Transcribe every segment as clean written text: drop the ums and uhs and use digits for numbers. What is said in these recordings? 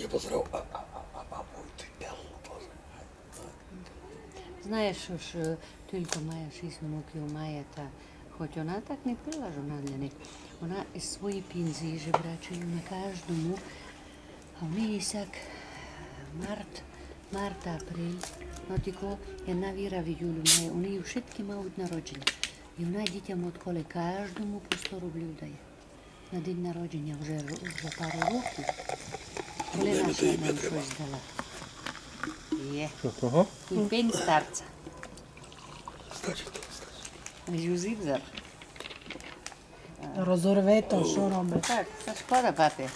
je pozrel a můj ty dělo. Знаєш, що ж тільки має 6 внуків, має та, хоч вона так не пила, що вона для них. Вона із своєї пенсії жебрачує на кожному, а в неї сяк март, априль, no тільки jedna віра в юлю має, у неї všetky мають народження. І вона дітям відколи кожному по 100 рублів дає. На день народження вже пару років, коли наша нам щось дала. Є. Кого? І пень старця. Stačí to. Жузивзар. Rozorve to, що робить? Так, це шкода, папі.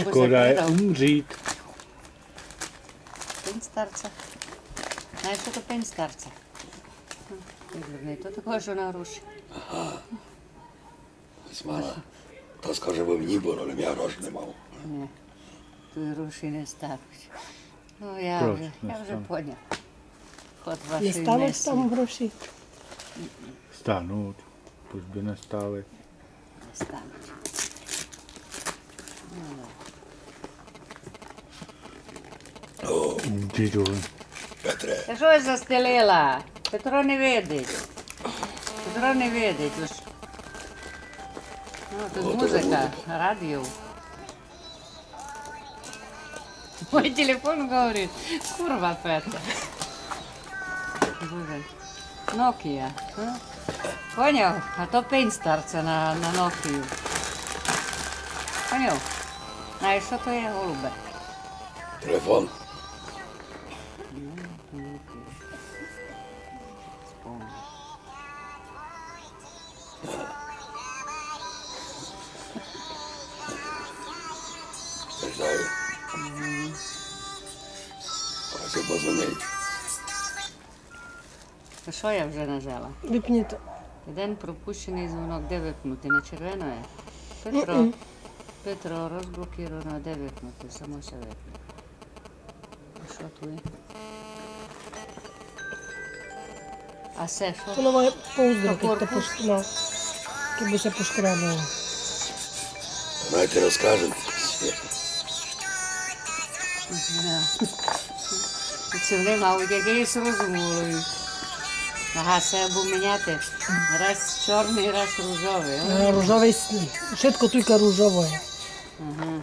Škoda je umřít. Пень старця. Знаєш, що то пень старця? Не то такого, що на гроші. Смала. To скаже ви мені, бо але я гроші не мав. Ні, тут гроші не ставить. Ну, я Просто вже ставить. поняв. Ход Не вашої стануть месі. там гроші? Stáhnout. Proč by nestály? Не стануть. Ty dole. Петре, Та що я застелила? Петро не видить. Петро не видить. Ось. Ну, тут музика, радіо. Мой телефон говорит, курва Петя. Боже, Nokia. А? Поняв? А то пень старця на Nokia. Поняв? Знаєш, що то є, голубе? телефон. Не знаю. Ось я позвонить. Та що я вже нажала? Випні то. Один пропущений дзвонок, де випнути? На червоно є? Петро. Петро, розблокіровано, де випнути? Само се випне. А що тут є? А це що? To nové pouzdro, To keď to no, keby se poškrábalo. Знаєте, розкажемо. Це вони, мабуть, якийсь розум у голові. Ага, це або міняти. Раз чорний, раз рожовий. Rúžový, všetko tujka rúžové. Ага.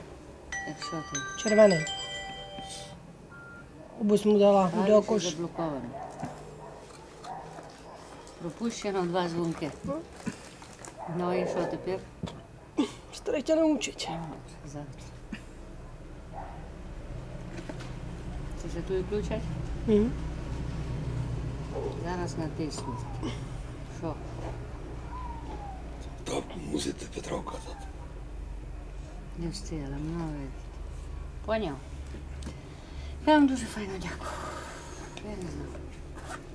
Так що ти? Červený. Обусь mu dala do Далі koš. заблоковано. Пропущено 2 дзвонки. Ну і що тепер? Starý ťa naučiť. Завтра. Це вже тут включать? Mhm. Зараз натиснуть. Що? То мусите Петро казати. Не встигла, много. Поняв? Я вам дуже файно дякую. Я не знаю.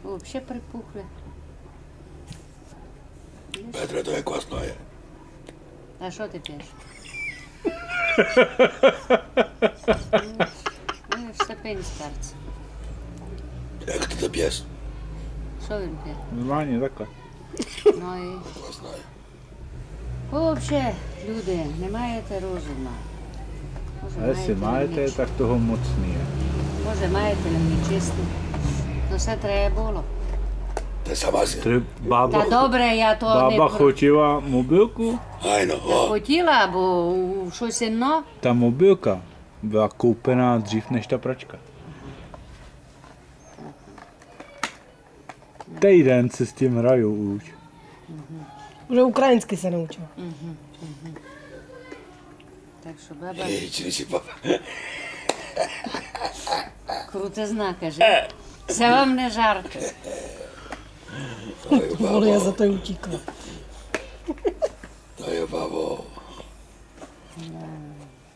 Взагалі припухли. Петре, то як вас ноє? А що ти п'єш? Ну, все пень старця. Як ти це п'єш? Що він п'є? Normálně takhle. Ну і... Вас знає. Взагалі, люди, не маєте розуму. Може, A jestli máte, tak toho moc nie. Може, маєте нечисто. Ну, все треба було. Ти сама си. Ty bába, Та добре, я то bába не chodila mobilku, Айно, о. хотіла, бо щось інно. ta mobilka byla koupená dřív než ta pračka. Týden se s tím hrajou už. Уже український се naučil. Так що баба Чи не си папа? крутизна, каже. Це вам не жарко. Ой, Vole, já бабо, za to utíkla. to je babo.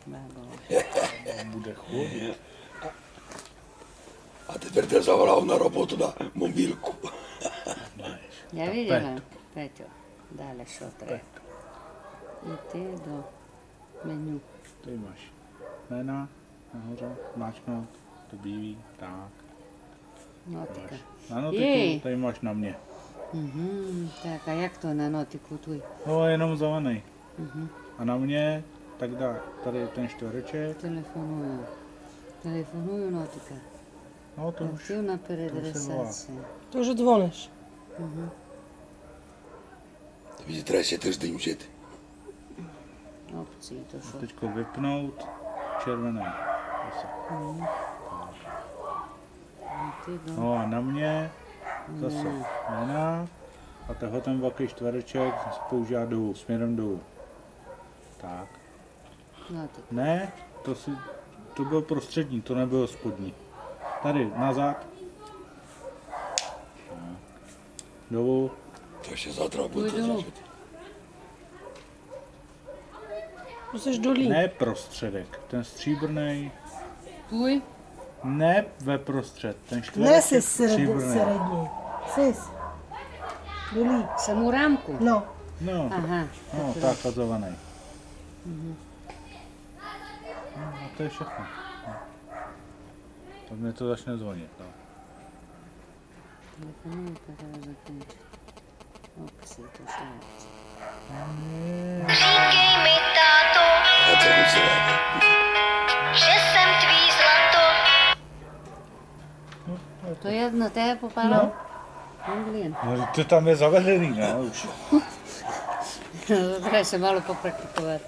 Бабо. Bude chodit. А тепер ти заvolав на роботу на мобілку. Я видела, Петю, далі що треба. Йти до меню. Tady máš jména nahoře, máčknout, to bílý, tak. Нотика. Na Jej. notiku, tady máš na mě. Так, а як то на нотику туй? No, jenom zelený. A na mě, tak dá tady ten čtvereček, Телефоную. Telefonuju notika. No to už. Aktivna volá. peredresacija. To už zvoniš. Тобі треба ще тиждень вчити. Opcii to šo. Teďko vypnout červený. Zase. Ty do... No a na mě zase jména a tenhle ten velký čtvereček se používá dolů, směrem dolů. Tak. Notik. Ne, to byl prostřední, to nebylo spodní. Tady, nazad. Dolů. То ще завтра буде Пойду. зачити. Musíš dolí. Ne prostředek, ten stříbrný. Tuj? Ne ve prostřed, ten Ne čtvereček si stříbrný. srední. Sis. Dolí. Саму рамку? No. No, Ага. no, takazovaný. No, a to je všechno. No. Tak mě to začne zvonit. No. Telefonuju pa treba zaključiti. Opcii to šo. Říkej mi, táto, А це не все рада. že jsem tvý zlato. To je na tebe popalo? Anglijan. No, to tam je zavedený, no, už. Treba se malo popraktikovati.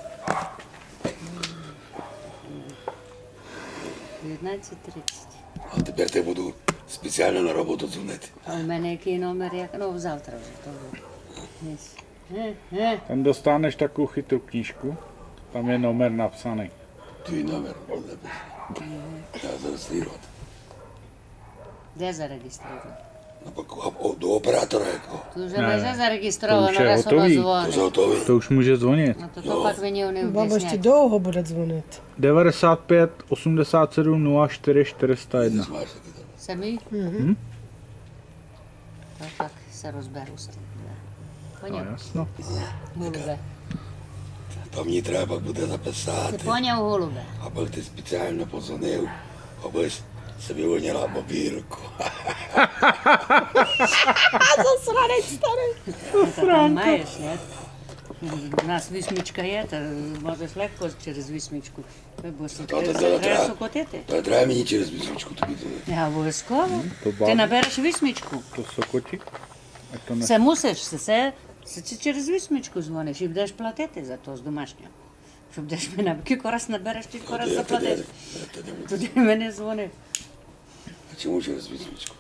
19:30. А тепер я буду спеціально на роботу дзвонити. А у мене який номер? Ну, завтра вже то буде. Єс. Tam dostaneš takovou chytrou knížku, tam je номер napsaný. Твій номер можна написати. Я зареєструвати. Де зареєстровано? До оператора якого. Tu že Ne, máš to zaregistrováno, už je raz ono hotový. То zvoni. заготовий. To už může zvonit. No to pak mi ne Baba ještě objasňuje. dlouho bude zvonit. 95 87 04 401. Знаєш, який там. Samý? To pak se rozberu s tím. No Poňal, jasno. holube. То мені треба буде Ty записати, poňal holube. аби ти спеціально подзвонив, аби собі виняла мобілку. Zasranec starý. To tam máš, ne? U nás vysmička je, to můžeš lehko через vysmičku. Bebo si To треба треба. сокотити. То треба мені через візочку тобі дзвонити. Ja, обов'язково. To Ти báb, набереш висмічку. to sokoti. Ať to ne... Це мусиш, це через висмічку дзвониш і будеш платити за то з домашнього. Щоб деш мене, кілька раз набереш, кілька раз Я тоді- заплатиш. я тоді- Туди мене дзвони. А чому через візочку?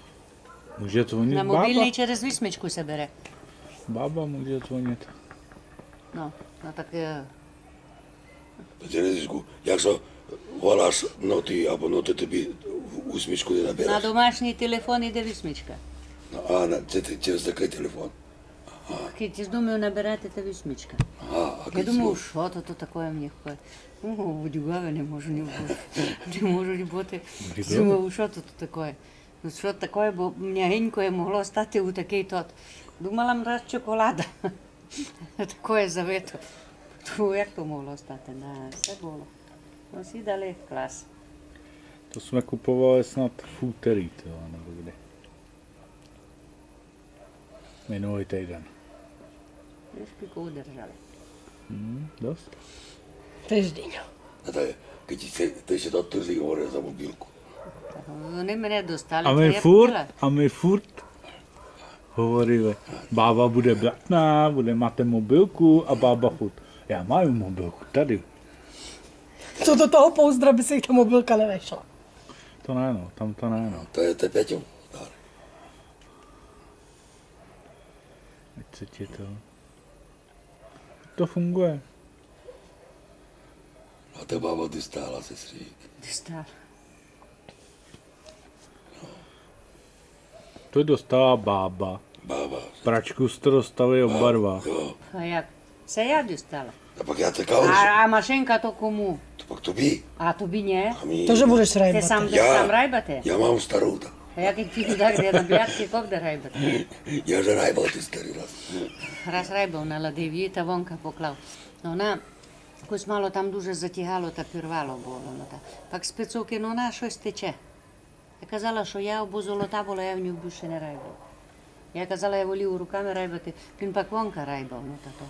Může zvonit На bába. мобільний через висмічку се бере. Bába může zvonit. Ну так Через візочку. Якщо волаш ноти або ноти тобі усмішку не на набереш. домашній телефон іде висмічка. Це ти через такий телефон. Ти ж думаю набирати та висмічка. Ага, а Я думаю, що то таке мені хоч. Будюгаве не можу не бути. Не можу не бути. Думаю, що то таке. Ну що таке, бо м'ягенько могло стати у такий тот. Думала, раз чоколада. Таке завито. То як то могло стати? Не, все було. Ну, всі дали клас. To jsme kupovali snad v úterý, nebo kdy. Minulý týden. Трішки удержали. Dost? Týždeň. Наталя, ти ще до тиждень говорив за мобілку. Вони мене достали. A то my я furt, хотіла. a my furt hovorili, bába bude blatná, bude máte mobilku a bába furt. Já mám mobilku tady. Co do toho pouzdra by se jich ta mobilka nevešla. To ne, no, tam to ne, no. То це Петю? Так. Ať se ti to... To funguje. А ти баба дістала сестрік. Достали. To dostala bába. Баба. Pračku jste dostali oba dva. Йо. А як? Це я дістала. Та пак я цікавився. А машинка то кому? То пак тобі. А тобі ні? А мені... To, že budeš Ти rajbat. сам будеш Я- сам райбати? Я мав стару там. А як ти туди, де на блядки, коб де райбати? Я вже райбав ти старий раз. Раз райбав на ладиві, та вонка поклав. Ну, вона, якось мало там дуже затягало та пірвало було. Ну, та. Пак спецовки, ну, вона щось тече. Я казала, що я або золота була, я в нього більше не райбав. Я казала, я волів руками райбати, він пак вонка райбав, ну, та то.